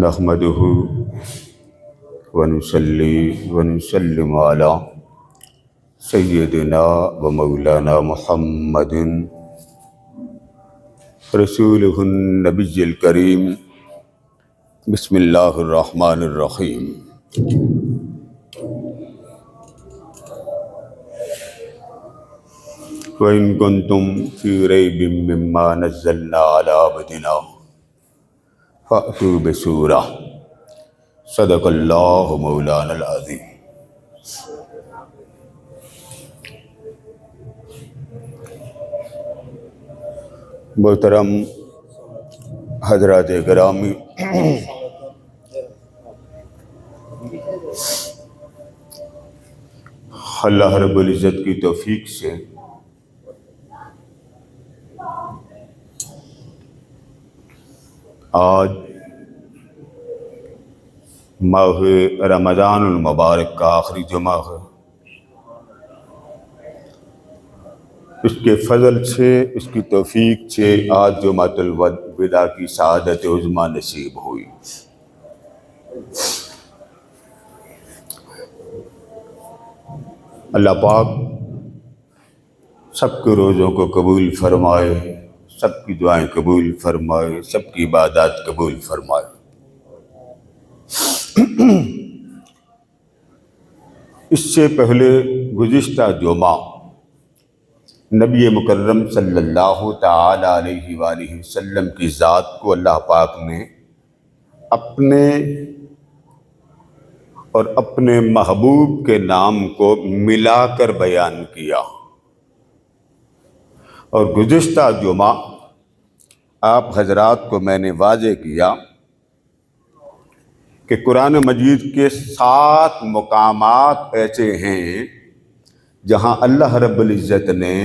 نحمده ونصلي ونسلم على سيدنا ومولانا محمد رسوله النبي الكريم. بسم الله الرحمن الرحيم. وإن كنتم في ريب مما نزلنا على عبدنا فأتوا بسورة. صدق اللہ مولانا العظیم. محترم حضرات گرامی، اللہ رب العزت کی توفیق سے آج ماہ رمضان المبارک کا آخری جمعہ ہے. اس کے فضل سے، اس کی توفیق سے آج جمعۃ الوداع کی سعادت عظمیٰ نصیب ہوئی. اللہ پاک سب کے روزوں کو قبول فرمائے، سب کی دعائیں قبول فرمائے، سب کی عبادات قبول فرمائے. اس سے پہلے گزشتہ جمعہ نبی مکرم صلی اللہ تعالی علیہ وآلہ وسلم کی ذات کو اللہ پاک نے اپنے اور اپنے محبوب کے نام کو ملا کر بیان کیا. اور گزشتہ جمعہ آپ حضرات کو میں نے واضح کیا کہ قرآن مجید کے 7 مقامات ایسے ہیں جہاں اللہ رب العزت نے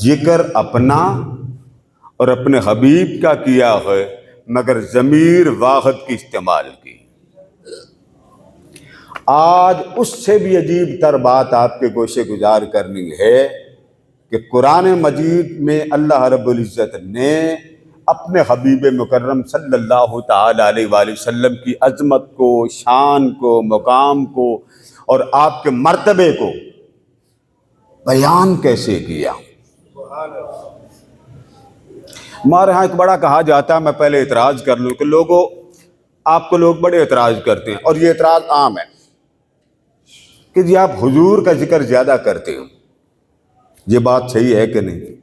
ذکر اپنا اور اپنے حبیب کا کیا ہے، مگر ضمیر واحد کی استعمال کی. آج اس سے بھی عجیب تر بات آپ کے گوشے گزار کرنی ہے کہ قرآن مجید میں اللہ رب العزت نے اپنے حبیب مکرم صلی اللہ تعالی علیہ وآلہ وسلم کی عظمت کو، شان کو، مقام کو اور آپ کے مرتبے کو بیان کیسے کیا. ہمارے ہاں ایک بڑا کہا جاتا ہے، میں پہلے اعتراض کر لوں کہ آپ کو لوگ بڑے اعتراض کرتے ہیں، اور یہ اعتراض عام ہے کہ جی آپ حضور کا ذکر زیادہ کرتے ہو. یہ بات صحیح ہے کہ نہیں؟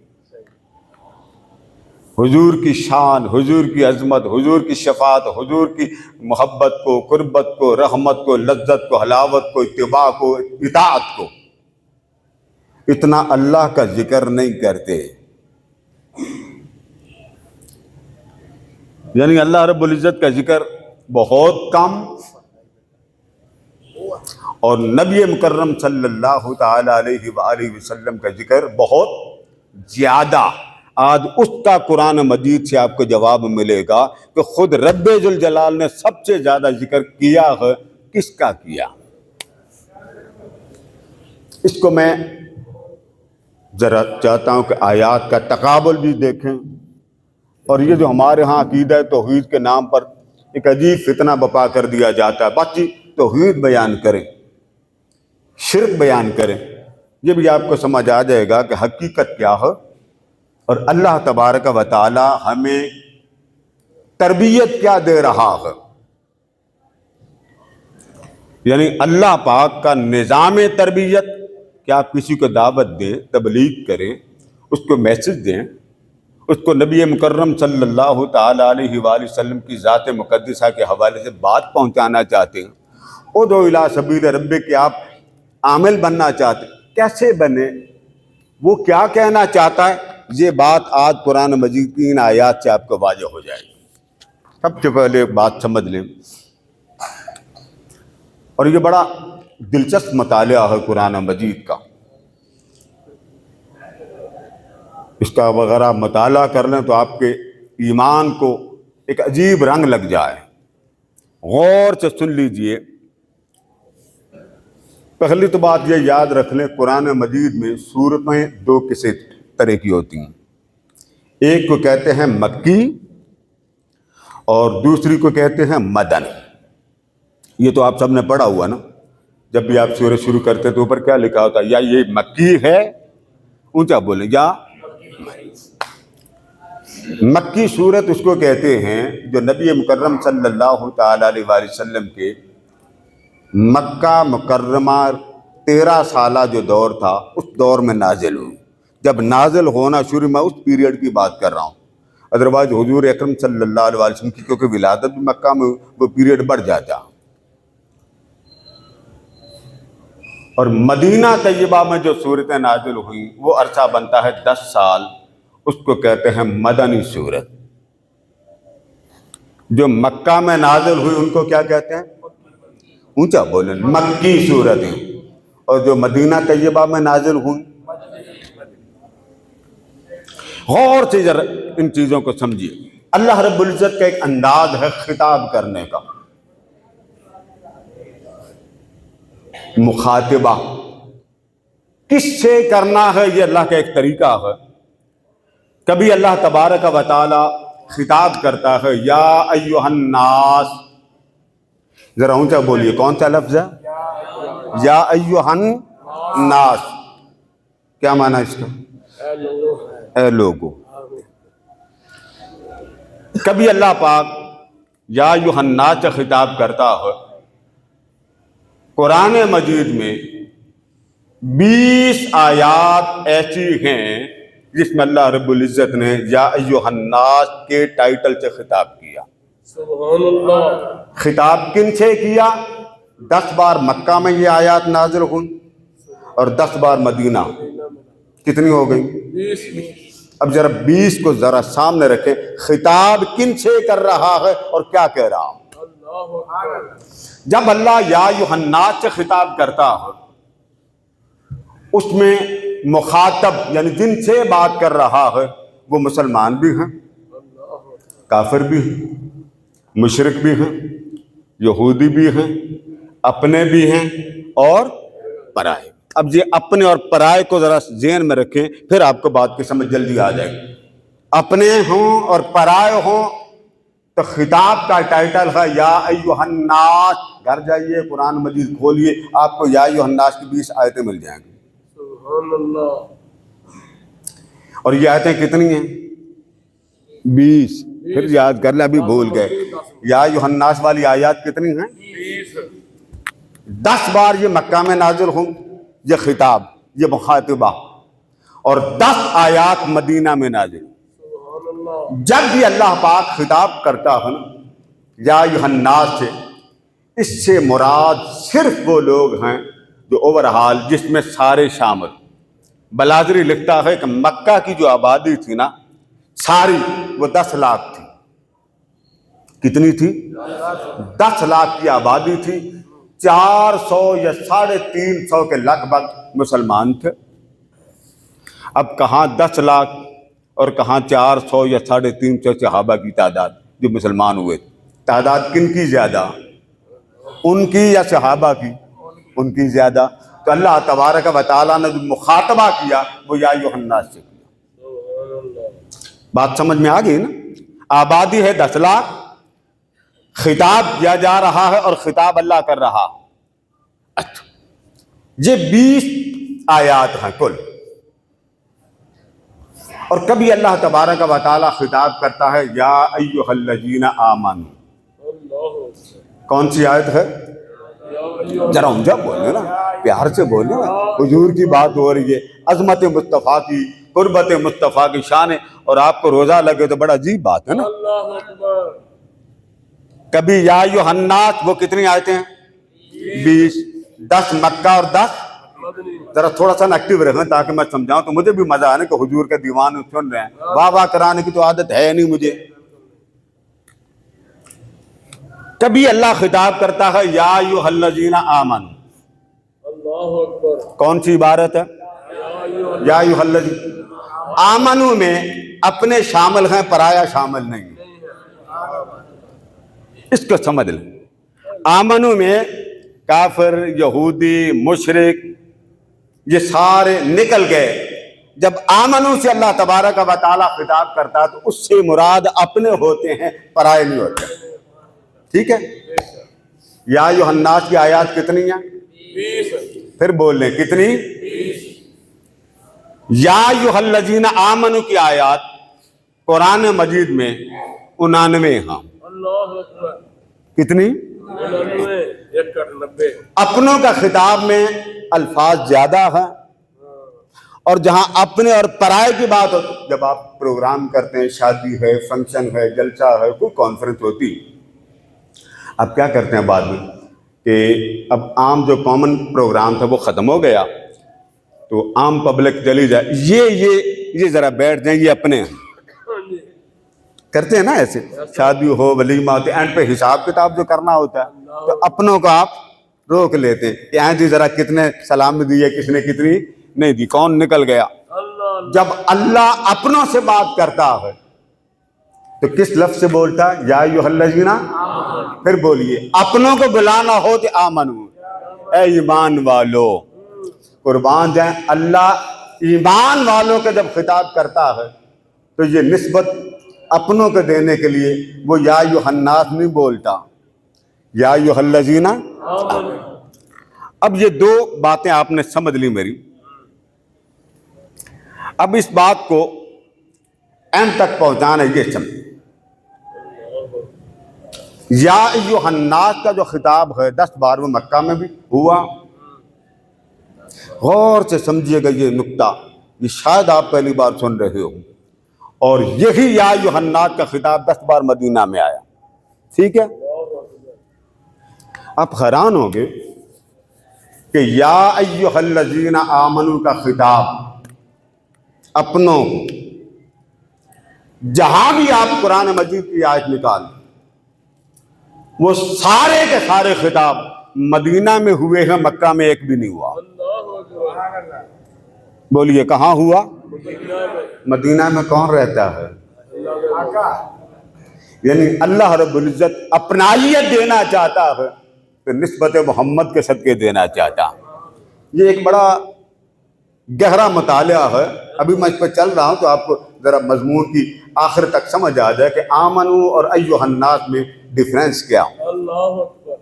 حضور کی شان، حضور کی عظمت، حضور کی شفاعت، حضور کی محبت کو، قربت کو، رحمت کو، لذت کو، حلاوت کو، اتباع کو، اطاعت کو اتنا اللہ کا ذکر نہیں کرتے. یعنی اللہ رب العزت کا ذکر بہت کم اور نبی مکرم صلی اللہ تعالی علیہ وآلہ وسلم کا ذکر بہت زیادہ. آج اس کا قرآن مجید سے آپ کو جواب ملے گا کہ خود رب ذوالجلال نے سب سے زیادہ ذکر کیا ہے. کس کا کیا؟ اس کو میں ذرا چاہتا ہوں کہ آیات کا تقابل بھی دیکھیں. اور یہ جو ہمارے ہاں عقیدہ توحید کے نام پر ایک عجیب فتنہ بپا کر دیا جاتا ہے، بچی توحید بیان کریں، شرک بیان کریں، یہ بھی آپ کو سمجھ آ جائے گا کہ حقیقت کیا ہے. اور اللہ تبارک و تعالی ہمیں تربیت کیا دے رہا ہے. یعنی اللہ پاک کا نظام تربیت کہ آپ کسی کو دعوت دیں، تبلیغ کریں، اس کو میسج دیں، اس کو نبی مکرم صلی اللہ تعالی علیہ وآلہ وسلم کی ذات مقدسہ کے حوالے سے بات پہنچانا چاہتے ہیں. ادعو الی سبیل ربک کہ آپ عامل بننا چاہتے ہیں، کیسے بنے، وہ کیا کہنا چاہتا ہے، یہ بات آج قرآن مجید کی ان آیات سے آپ کو واضح ہو جائے گی. سب سے پہلے ایک بات سمجھ لیں، اور یہ بڑا دلچسپ مطالعہ ہے قرآن مجید کا. اس کا وغیرہ مطالعہ کر لیں تو آپ کے ایمان کو ایک عجیب رنگ لگ جائے. غور سے سن لیجئے. پہلی تو بات یہ یاد رکھ لیں، قرآن مجید میں سورتیں 2 کسی طرح کی ہوتی ہیں. ایک کو کہتے ہیں مکی اور دوسری کو کہتے ہیں مدنی. یہ تو آپ سب نے پڑھا ہوا نا, جب بھی آپ سورہ شروع کرتے تو اوپر کیا لکھا ہوتا ہے, یا یہ مکی ہے, اونچا بولیں, یا مکی صورت اس کو کہتے ہیں جو نبی مکرم صلی اللہ تعالی علیہ وآلہ وسلم کے مکہ مکرمہ 13 سالہ جو دور تھا اس دور میں نازل ہوئی. جب نازل ہونا شروع, میں اس پیریڈ کی بات کر رہا ہوں, ادروائز حضور اکرم صلی اللہ علیہ وآلہ وسلم کی کیونکہ ولادت بھی مکہ میں, وہ پیریڈ بڑھ جاتا. اور مدینہ طیبہ میں جو صورتیں نازل ہوئیں وہ عرصہ بنتا ہے 10 سال, اس کو کہتے ہیں مدنی صورت. جو مکہ میں نازل ہوئی ان کو کیا کہتے ہیں, اونچا بولیں, مکی صورتیں. اور جو مدینہ طیبہ میں نازل ہوئی, غور سے ذرا ان چیزوں کو سمجھیے. اللہ رب العزت کا ایک انداز ہے خطاب کرنے کا, مخاطبہ کس سے کرنا ہے یہ اللہ کا ایک طریقہ ہے. کبھی اللہ تبارک و تعالی خطاب کرتا ہے یا ایھا الناس, ذرا اونچا بولیے, کون سا لفظ ہے یا ایھا الناس, کیا معنی اس کا, اے لوگو. کبھی اللہ پاک یا ایھا الناس سے خطاب کرتا ہے. قرآن مجید میں 20 آیات ایسی ہیں جس میں اللہ رب العزت نے یا ایھا الناس کے ٹائٹل سے خطاب کیا. سبحان اللہ. خطاب کن سے کیا؟ 10 بار مکہ میں یہ آیات نازل ہوئی اور 10 بار مدینہ. کتنی ہو گئی؟ 20. اب ذرا 20 کو ذرا سامنے رکھیں, خطاب کن سے کر رہا ہے اور کیا کہہ رہا ہوں. جب اللہ یا ایھا الناس سے خطاب کرتا ہے اس میں مخاطب یعنی جن سے بات کر رہا ہے وہ مسلمان بھی ہیں, کافر بھی ہیں, مشرک بھی ہیں, یہودی بھی ہیں, اپنے بھی ہیں اور پرائے. اب یہ اپنے اور پرائے کو ذرا ذہن میں رکھیں, پھر آپ کو بات کی سمجھ جلدی آ جائے گی. اپنے ہوں اور پرائے ہوں تو خطاب کا ٹائٹل ہے یا ایھا الناس. گھر جائیے قرآن مجید کھولیے, آپ کو یا ایھا الناس کی 20 آیتیں مل جائیں گی. سبحان اللہ. اور یہ آیتیں کتنی ہیں؟ 20. پھر یاد کر لیں, ابھی بھول گئے. یا ایھا الناس والی آیات کتنی ہیں؟ 20. 10 بار یہ مکہ میں نازل ہوں, یہ خطاب, یہ مخاطبہ, اور 10 آیات مدینہ میں نازل. جب بھی اللہ پاک خطاب کرتا ہے یا ایھا الناس سے, اس سے مراد صرف وہ لوگ ہیں جو اوورہال جس میں سارے شامل. بلازری لکھتا ہے کہ مکہ کی جو آبادی تھی نا ساری, وہ 10 لاکھ تھی. کتنی تھی؟ 10 لاکھ کی آبادی تھی. 400 یا 350 کے لگ بھگ مسلمان تھے. اب کہاں 10 لاکھ اور کہاں 400 یا 350 صحابہ کی تعداد جو مسلمان ہوئے. تعداد کن کی زیادہ, ان کی یا صحابہ کی؟ ان کی زیادہ. تو اللہ تبارک و تعالیٰ نے جو مخاطبہ کیا وہ یا ایھا الناس سے کیا. بات سمجھ میں آ گئی نا. آبادی ہے 10 لاکھ, خطاب کیا جا رہا ہے اور خطاب اللہ کر رہا. اچھا, یہ 20 آیات ہیں کل. اور کبھی اللہ تبارک و تعالیٰ خطاب کرتا ہے یا ایھا الذین آمنوا. کون سی آیت ہے؟ ذرا اونچا بولے نا, پیار سے بولے نا. حضور کی بات ہو رہی ہے, عظمت مصطفیٰ کی, قربت مصطفیٰ کی شان ہے, اور آپ کو روزہ لگے تو بڑا عجیب بات ہے نا. کبھی یا ایھا الناس, وہ کتنی آیتیں ہیں؟ 20. 10 مکہ اور 10 ذرا تھوڑا سا ایکٹیو رہیں تاکہ میں سمجھاؤں تو مجھے بھی مزہ آنے کہ حضور کے دیوان سن رہے ہیں. واہ واہ کرانے کی تو عادت ہے نہیں مجھے. کبھی اللہ خطاب کرتا ہے یا ایھا الذین آمنوا. اللہ اکبر. کون سی عبارت ہے؟ یا ایھا الذین. آمنو میں اپنے شامل ہیں, پرایا شامل نہیں. اس کو سمجھ لیں. آمنو میں کافر, یہودی, مشرک یہ سارے نکل گئے جب آمنو سے اللہ تبارک و تعالیٰ خطاب کرتا ہے تو اس سے مراد اپنے ہوتے ہیں، پرائے نہیں ہوتے. ٹھیک ہے. یا ایھا الناس کی آیات کتنی ہیں؟ 20. پھر بول لیں کتنی؟ 20. یا ایھا الذین آمنو کی آیات قرآن مجید میں 99 ہیں. اللہ اکبر. کتنی؟ 99. 190. اپنوں کا خطاب میں الفاظ زیادہ ہیں، اور جہاں اپنے اور پرائے کی بات ہو، جب آپ پروگرام کرتے ہیں، شادی ہے، فنکشن ہے، جلسہ ہے، کوئی کانفرنس ہوتی، اب کیا کرتے ہیں بعد میں کہ اب عام جو کامن پروگرام تھا وہ ختم ہو گیا، تو عام پبلک چلی جائے، یہ ذرا بیٹھ جائیں، یہ اپنے ہیں. کرتے ہیں نا ایسے، شادی ہو، ولیمہ ہوتے، اینڈ پہ حساب کتاب جو کرنا ہوتا ہے تو اپنوں کو آپ روک لیتے ہیں کہ ہاں جی ذرا کتنے سلام دی ہے، کس نے کتنی نہیں دی، کون نکل گیا. جب اللہ اپنوں سے بات کرتا ہے تو کس لفظ سے بولتا ہے؟ یا ایھا الذین. پھر بولیے اپنوں کو بلانا ہو تو آمنو، اے ایمان والو. قربان جائیں، اللہ ایمان والوں کے جب خطاب کرتا ہے تو یہ نسبت اپنوں کو دینے کے لیے وہ یا ایھا الناس نہیں بولتا، یا ایھا الذین. اب یہ دو باتیں آپ نے سمجھ لی میری. اب اس بات کو اینڈ تک پہنچانا یہ سمجھ. یا ایھا الناس کا جو خطاب ہے 10 بار وہ مکہ میں بھی ہوا. غور سے سمجھیے گا یہ نکتہ، یہ شاید آپ پہلی بار سن رہے ہو. اور یہی یا ایھا الناس کا خطاب 10 بار مدینہ میں آیا. ٹھیک ہے. آپ حیران ہوں گے کہ یا ایھا الذین آمنو کا خطاب اپنوں کو، جہاں بھی آپ قرآن مجید کی آیت نکال وہ سارے کے سارے خطاب مدینہ میں ہوئے ہیں، مکہ میں ایک بھی نہیں ہوا. بولیے کہاں ہوا؟ مدینہ میں. کون رہتا ہے؟ یعنی اللہ رب العزت اپنائیت دینا چاہتا ہے تو نسبت محمد کے صدقے دینا چاہتا. یہ ایک بڑا گہرا مطالعہ ہے. ابھی میں اس پہ چل رہا ہوں تو آپ کو ذرا مضمون کی آخر تک سمجھ آ جائے کہ آمنو اور ایھا الناس میں ڈفرینس کیا. اللہ اکبر.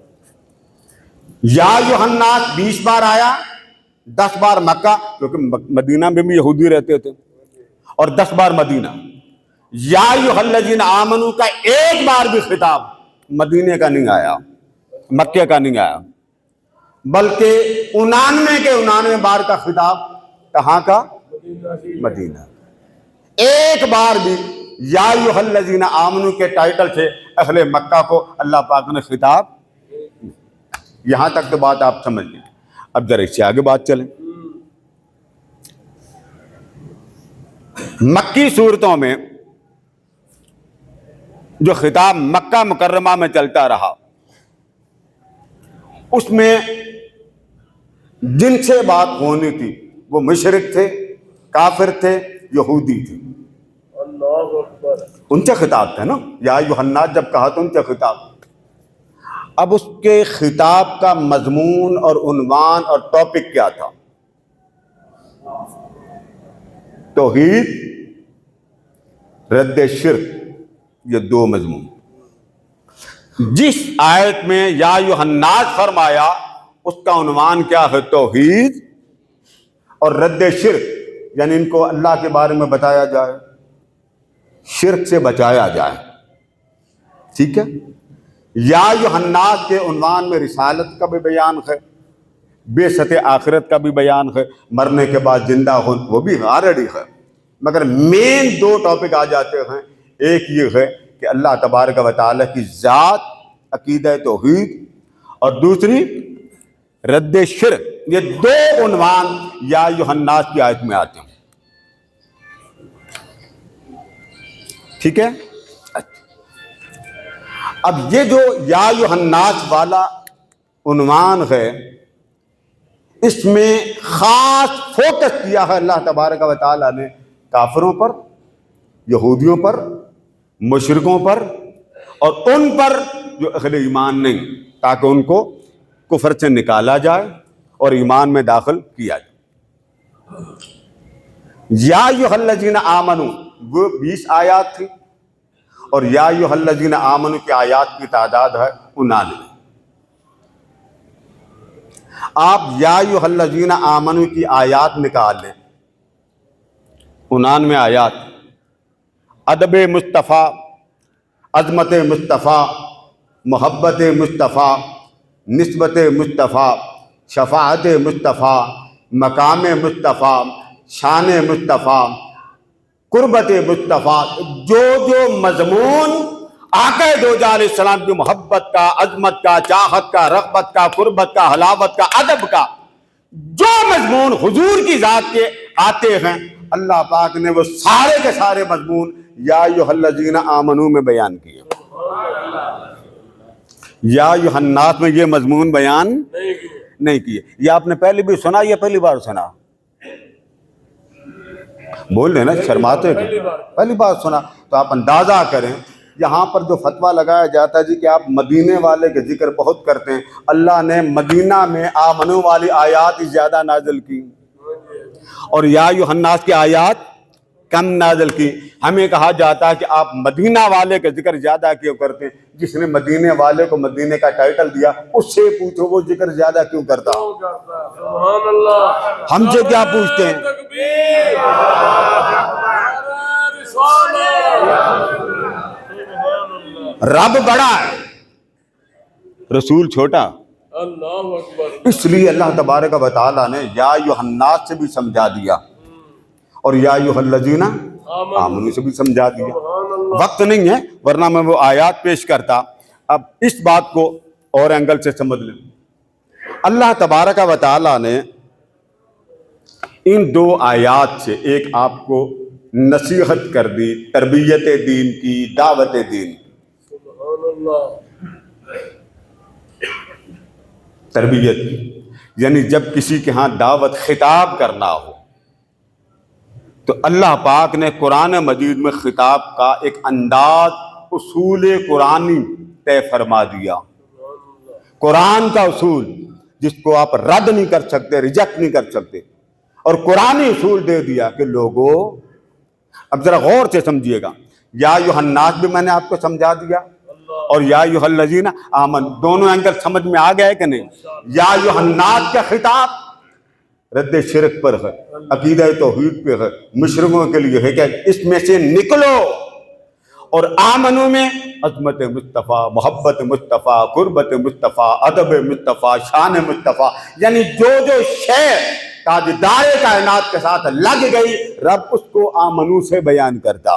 یا ایھا الناس 20 بار آیا، 10 بار مکہ، کیونکہ مدینہ میں بھی یہودی رہتے تھے، اور 10 بار مدینہ. یا ایھا الذین آمنو کا ایک بار بھی خطاب مدینے کا نہیں آیا، مکے کا نہیں آیا، بلکہ 99 کے 99 بار کا خطاب کہاں کا؟ مدینہ. ایک بار بھی یا ایھا الذین آمنو کے ٹائٹل سے اہل مکہ کو اللہ پاک نے خطاب. یہاں تک تو بات آپ سمجھ لیں. اب ذرا اس سے آگے بات چلیں. مکی صورتوں میں جو خطاب مکہ مکرمہ میں چلتا رہا، اس میں جن سے بات ہونی تھی وہ مشرک تھے، کافر تھے، یہودی تھے. اللہ اکبر. ان سے خطاب تھا نا. یا ایھا الناس جب کہا تو ان سے خطاب. اب اس کے خطاب کا مضمون اور عنوان اور ٹاپک کیا تھا؟ توحید، رد شرک. یہ دو مضمون. جس آیت میں یا ایھا الناس فرمایا اس کا عنوان کیا ہے؟ توحید اور رد شرک، یعنی ان کو اللہ کے بارے میں بتایا جائے، شرک سے بچایا جائے. ٹھیک ہے. یا ایھا الناس کے عنوان میں رسالت کا بھی بیان ہے، بعثت آخرت کا بھی بیان ہے، مرنے کے بعد زندہ ہو وہ بھی آلریڈی ہے. مگر مین 2 ٹاپک آ جاتے ہیں. ایک یہ ہے کہ اللہ تبارک و تعالیٰ کی ذات، عقیدہ توحید، اور دوسری رد شرک. یہ 2 عنوان یا ایھا الناس کی آیت میں آتے ہیں. ٹھیک ہے. اب یہ جو یا ایھا الناس والا عنوان ہے، اس میں خاص فوکس کیا ہے اللہ تبارک و تعالیٰ نے کافروں پر، یہودیوں پر، مشرکوں پر، اور ان پر جو اہل ایمان نہیں، تاکہ ان کو کفر سے نکالا جائے اور ایمان میں داخل کیا جائے. یا ایھا آمنو وہ 20 آیات تھی، اور یا ایھا آمنو کی آیات کی تعداد ہے 99۔ آپ یا ایھا آمنو کی آیات نکال لیں، 99 آیات۔ ادب مصطفیٰ، عظمت مصطفیٰ، محبت مصطفیٰ، نسبت مصطفیٰ، شفاعت مصطفیٰ، مقام مصطفیٰ، شان مصطفیٰ، قربت مصطفیٰ، جو مضمون آقا دو جہاں علیہ السلام کی محبت کا، عظمت کا، چاہت کا، رغبت کا، قربت کا، حلاوت کا، ادب کا، جو مضمون حضور کی ذات کے آتے ہیں، اللہ پاک نے وہ سارے کے سارے مضمون یا ایھا آمنو میں بیان کیے۔ یا ایھا الناس میں یہ مضمون بیان نہیں کیے۔ یہ آپ نے پہلے بھی سنا یا پہلی بار سنا؟ بول رہے نا، شرماتے تھے، پہلی بار سنا تو آپ اندازہ کریں۔ یہاں پر جو فتویٰ لگایا جاتا ہے جی کہ آپ مدینے والے کے ذکر بہت کرتے ہیں، اللہ نے مدینہ میں آمنو والی آیات زیادہ نازل کی اور یا ایھا الناس کی آیات کم نازل کی۔ ہمیں کہا جاتا ہے کہ آپ مدینہ والے کے ذکر زیادہ کیوں کرتے ہیں؟ جس نے مدینے والے کو مدینے کا ٹائٹل دیا اس سے پوچھو وہ ذکر زیادہ کیوں کرتا؟ سبحان اللہ، ہم سے کیا پوچھتے ہیں؟ تکبیر، رب بڑا ہے، رسول چھوٹا۔ اللہ اکبر۔ اس لیے اللہ تبارک و تعالیٰ نے یا ایھا الناس سے بھی سمجھا دیا اور یا ایھا آمنو سے بھی سمجھا دیا۔ وقت نہیں ہے ورنہ میں وہ آیات پیش کرتا۔ اب اس بات کو اور اینگل سے سمجھ لیں۔ اللہ تبارک و تعالیٰ نے ان 2 آیات سے ایک آپ کو نصیحت کر دی، تربیت دین کی، دعوت دین کی۔ سبحان اللہ، تربیت کی یعنی جب کسی کے ہاں دعوت خطاب کرنا ہو تو اللہ پاک نے قرآن مجید میں خطاب کا ایک انداز، اصول قرآنی طے فرما دیا۔ قرآن کا اصول جس کو آپ رد نہیں کر سکتے، ریجیکٹ نہیں کر سکتے، اور قرآنی اصول دے دیا کہ لوگوں اب ذرا غور سے سمجھیے گا۔ یا ایھا الناس بھی میں نے آپ کو سمجھا دیا اور یا ایھا آمن، دونوں اینگل سمجھ میں آ گئے کہ نہیں؟ یا ایھا الناس کا خطاب رد شرک پر ہے، عقیدہ توحید پہ ہے، مشرکوں کے لیے ہے کہ اس میں سے نکلو، اور آمنو میں عظمت مصطفیٰ، محبت مصطفیٰ، قربت مصطفیٰ، ادب مصطفیٰ، شان مصطفیٰ، یعنی جو شے تاجدار کائنات کے ساتھ لگ گئی رب اس کو آمنو سے بیان کرتا۔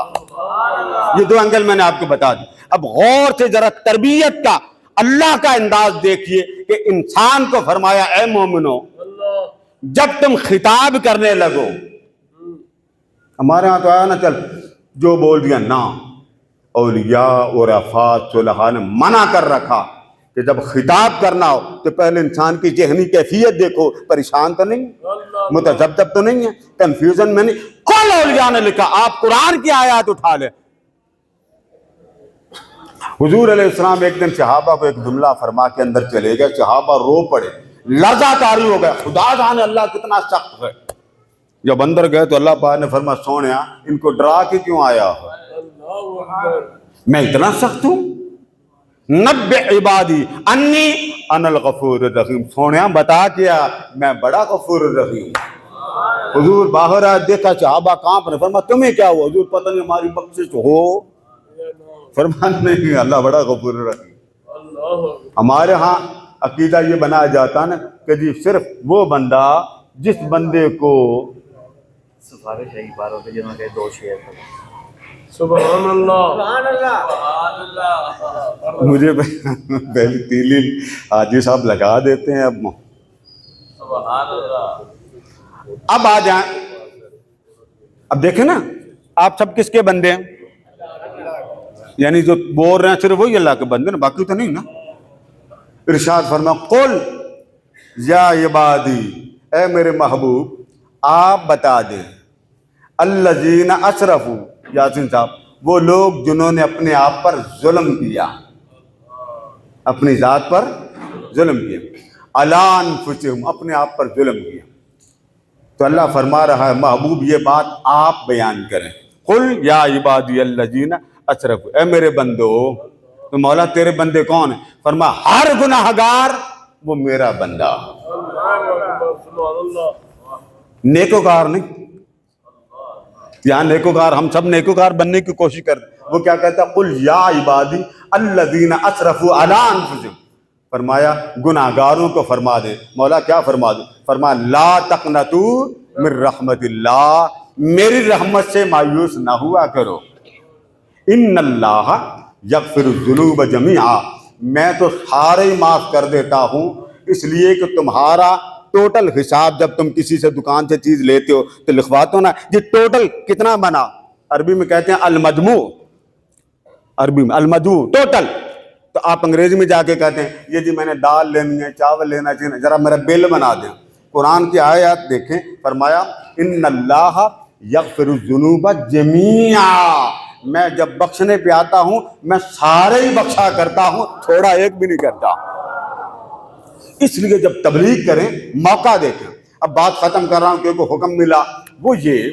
یہ 2 اینگل میں نے آپ کو بتا دی۔ اب غور سے ذرا تربیت کا اللہ کا انداز دیکھیے کہ انسان کو فرمایا اے مومنو جب تم خطاب کرنے لگو، ہمارے ہاں تو آیا نا، چل جو بول دیا نا، اولیاء عرفاء صلحاء نے منع کر رکھا کہ جب خطاب کرنا ہو تو پہلے انسان کی ذہنی کیفیت دیکھو، پریشان تو نہیں، متذبذب تو نہیں ہے، کنفیوژن میں نہیں۔ کل اولیاء نے لکھا آپ قرآن کی آیات اٹھا لیں۔ حضور علیہ السلام ایک دن صحابہ کو ایک جملہ فرما کے اندر چلے گئے، صحابہ رو پڑے، لرزہ طاری ہو گیا، خدا جانے اللہ کتنا سخت ہے۔ جب اندر گئے تو اللہ پاک نے فرمایا سونیا ان کو ڈرا کے کیوں آیا ہے؟ اللہ اکبر، میں اتنا سخت ہوں؟ نبئ عبادی انی انا الغفور الرحیم، سونیا بتا کیا میں بڑا غفور الرحیم۔ حضور باہر آئے، دیکھا صحابہ کانپ رہے، فرمایا تمہیں کیا ہوا؟ حضور پتہ نہیں ہماری بخشش ہو؟ فرمایا نہیں، اللہ بڑا غفور الرحیم۔ اللہ اکبر۔ ہمارے ہاں عقیدہ یہ بنایا جاتا ہے نا کہ جی صرف وہ بندہ جس بندے کو سفارش ہے باروں پہ جنہوں نے 2 شیئر کرے۔ سبحان اللہ، سبحان اللہ۔ مجھے پہلی تیلی حاجی صاحب لگا دیتے ہیں، سبحان اللہ۔ اب آ جائیں، اب دیکھیں نا آپ سب کس کے بندے ہیں؟ یعنی جو بول رہے ہیں صرف وہی اللہ کے بندے نا، باقی تو نہیں نا۔ ارشاد فرمایا قل یا عبادی، اے میرے محبوب آپ بتا دیں، الذین اسرفوا، یاسین صاحب وہ لوگ جنہوں نے اپنے آپ پر ظلم کیا، اپنی ذات پر ظلم کیا، علی انفسہم اپنے آپ پر ظلم کیا۔ تو اللہ فرما رہا ہے محبوب یہ بات آپ بیان کریں، قل یا عبادی الذین اسرفوا، اے میرے بندو، تو مولا تیرے بندے کون ہیں؟ فرما ہر گناہ گار وہ میرا بندہ، سبحان اللہ. نیکوکار نہیں. یہاں نیکوکار، ہم سب نیکوکار بننے کی کوشش کرتے ہیں. وہ کیا کہتا ہے؟ قل یا عبادی الذین اسرفوا علی انفسہم، فرمایا گناہ گاروں کو فرما دے. مولا کیا فرما دے؟ فرما لا تقنطوا من رحمت اللہ، میری رحمت سے مایوس نہ ہوا کرو. ان اللہ یغفر الذنوب جمیعا، میں تو سارے ہی معاف کر دیتا ہوں، اس لیے کہ تمہارا ٹوٹل حساب جب تم کسی سے دکان سے چیز لیتے ہو تو لکھواتے ہو نا جی ٹوٹل کتنا بنا، عربی میں کہتے ہیں المجموع، عربی میں المجموع ٹوٹل. تو آپ انگریزی میں جا کے کہتے ہیں یہ جی میں نے دال لینی ہے، چاول لینا چاہیے، ذرا میرا بل بنا دیں. قرآن کی آیات دیکھیں، فرمایا ان اللہ یغفر الذنوب جمیعا، میں جب بخشنے پہ آتا ہوں میں سارے ہی بخشا کرتا ہوں، تھوڑا ایک بھی نہیں کرتا. اس لیے جب تبلیغ کریں موقع دیکھیں. اب بات ختم کر رہا ہوں کیونکہ حکم ملا، وہ یہ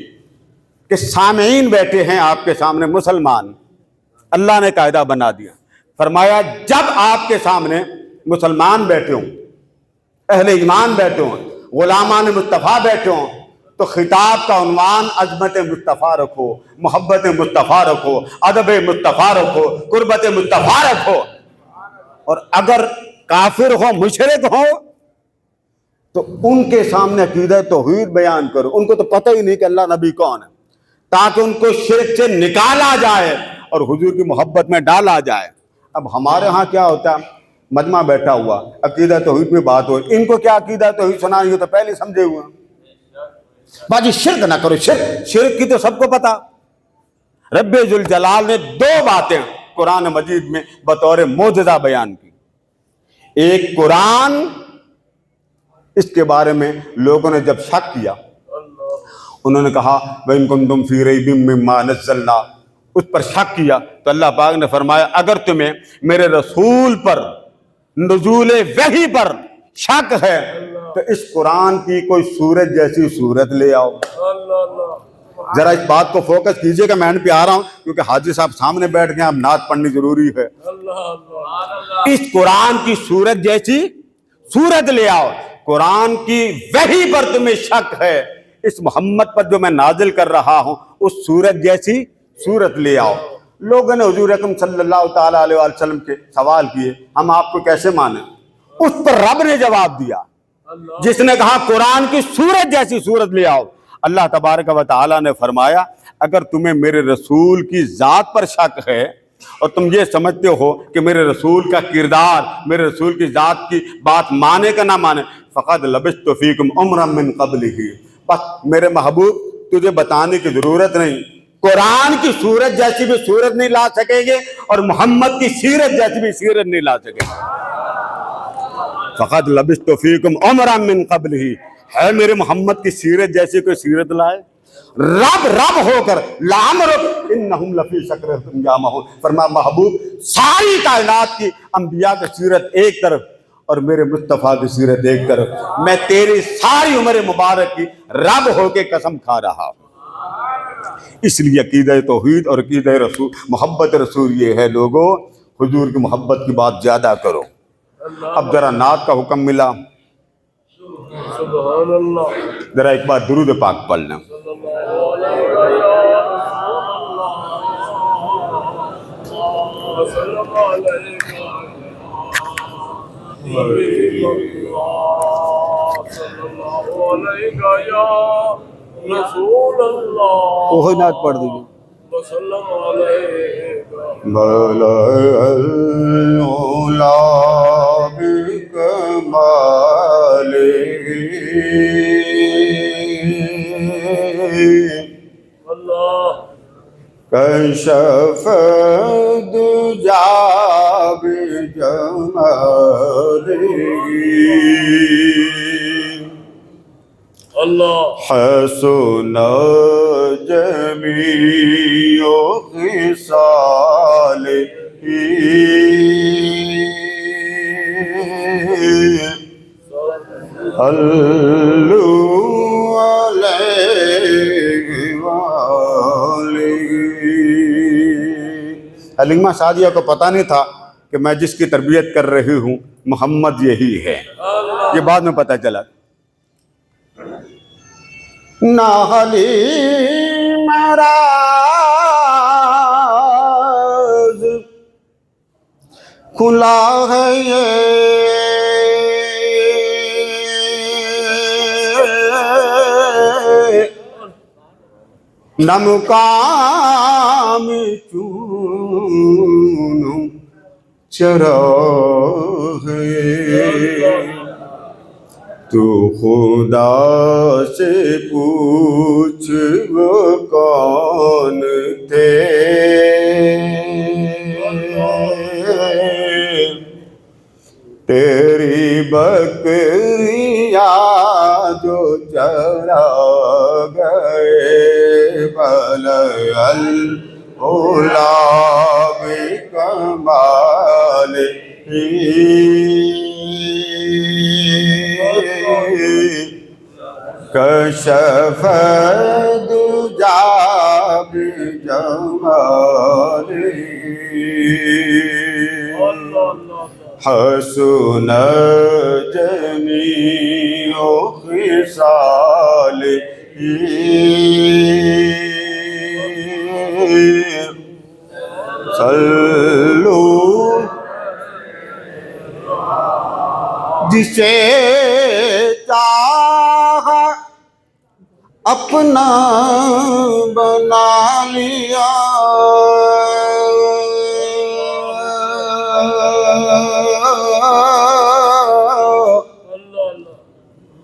کہ سامعین بیٹھے ہیں آپ کے سامنے مسلمان، اللہ نے قاعدہ بنا دیا، فرمایا جب آپ کے سامنے مسلمان بیٹھے ہوں، اہل ایمان بیٹھے ہوں، غلامان مصطفیٰ بیٹھے ہوں، تو خطاب کا عنوان عظمت مصطفیٰ رکھو، محبت مصطفیٰ رکھو، ادب مصطفیٰ رکھو، قربت مصطفیٰ رکھو. اور اگر کافر ہو، مشرک ہو، تو ان کے سامنے عقیدہ توحید بیان کرو. ان کو تو پتہ ہی نہیں کہ اللہ نبی کون ہے، تاکہ ان کو شرک سے نکالا جائے اور حضور کی محبت میں ڈالا جائے. اب ہمارے ہاں کیا ہوتا ہے، مجمع بیٹھا ہوا، عقیدہ توحید میں بات ہو، ان کو کیا عقیدہ توحید سنائیں گے؟ تو پہلے سمجھے ہوئے ہیں باجی شرک نہ کرو. شرک کی تو سب کو پتا. رب ذوالجلال نے دو باتیں قرآن مجید میں بطور معجزہ بیان کی. ایک قرآن، اس کے بارے میں لوگوں نے جب شک کیا انہوں نے کہا وَإِن كُنتُمْ فِي رَيْبٍ مِّمَّا نَزَّلْنَا، اس پر شک کیا تو اللہ پاک نے فرمایا اگر تمہیں میرے رسول پر نزول وحی پر شک ہے تو اس قرآن کی کوئی سورت جیسی سورت لے آؤ. ذرا اس بات کو فوکس کیجئے کہ میں نے پہ آ رہا ہوں کیونکہ حاجی صاحب سامنے بیٹھ گئے، اب نعت پڑھنی ضروری ہے. اس قرآن کی سورت جیسی سورت لے آؤ. قرآن کی وحی پر تمہیں شک ہے، اس محمد پر جو میں نازل کر رہا ہوں اس سورت جیسی سورت لے آؤ. لوگوں نے حضور اکرم صلی اللہ تعالیٰ علیہ وسلم کے سوال کیے ہم آپ کو کیسے مانیں؟ اس پر رب نے جواب دیا، جس نے کہا قرآن کی سورت جیسی سورت لے آؤ. اللہ تبارک و تعالیٰ نے فرمایا اگر تمہیں میرے رسول کی ذات پر شک ہے اور تم یہ سمجھتے ہو کہ میرے رسول کا کردار، میرے رسول کی ذات کی بات مانے کا نہ مانے، فقد لبثت فیکم عمرا من قبلہ، بس میرے محبوب تجھے بتانے کی ضرورت نہیں، قرآن کی سورت جیسی بھی سورت نہیں لا سکیں گے اور محمد کی سیرت جیسی بھی سیرت نہیں لا سکیں گے. فقد لبثت فیکم عمرا من قبلہ، ہے میرے محمد کی سیرت جیسی کوئی سیرت لائے؟ رب ہو کر لعمرک انہم لفی سکرتہم یعمہون، فرما محبوب ساری کائنات کی انبیاء کی سیرت ایک طرف اور میرے مصطفیٰ کی سیرت ایک طرف، میں تیری ساری عمر مبارک کی رب ہو کے قسم کھا رہا ہوں. اس لیے عقیدہ توحید اور عقیدہ رسول، محبت رسول یہ ہے لوگوں حضور کی محبت کی بات زیادہ کرو. اب ذرا نعت کا حکم ملا، سبحان اللہ. ذرا ایک بار درود پاک پڑھ لیں. وہی نعت پڑھ دیجیے. کشف دجا بجمالہ اللہ حسن جمیع خصالہ صلو حلیمہ سعدیہ کو پتہ نہیں تھا کہ میں جس کی تربیت کر رہی ہوں محمد یہی ہے، یہ بعد میں پتہ چلا۔ نہ حلیمہ راز کھلا ہے یہ، نہ مقام چونوں چراغ ہے، تو خدا سے پوچھ وہ کون تھے، تیری بکریاں جو چرا گئے بلعل اولا بکمال کشف دجا بجمالہ حسن جمیع خصالہ صلو جسے چاہا اپنا بنا لیا،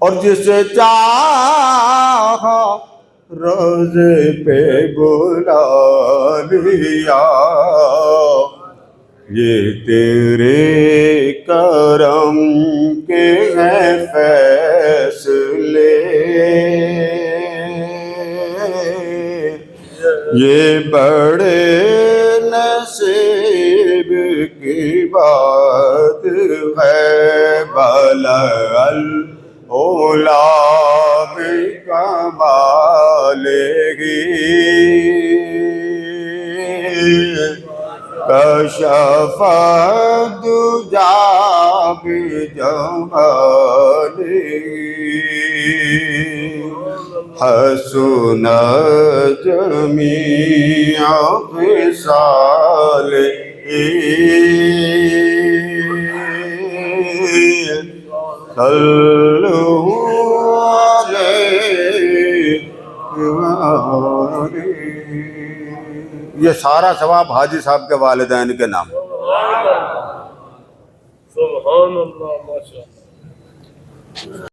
اور جسے چاہا روزے پہ بلا لیا، یہ تیرے کرم کے ہیں فیصلے، یہ بڑے نصیب کی بات ہے، بلعل اولا بکمالہ کشف دجا بجمالہ حسن جمیع خصالہ صلو علیہ وآلہ۔ یہ سارا ثواب حاجی صاحب کے والدین کے نام۔ سبحان اللہ، ماشاء اللہ۔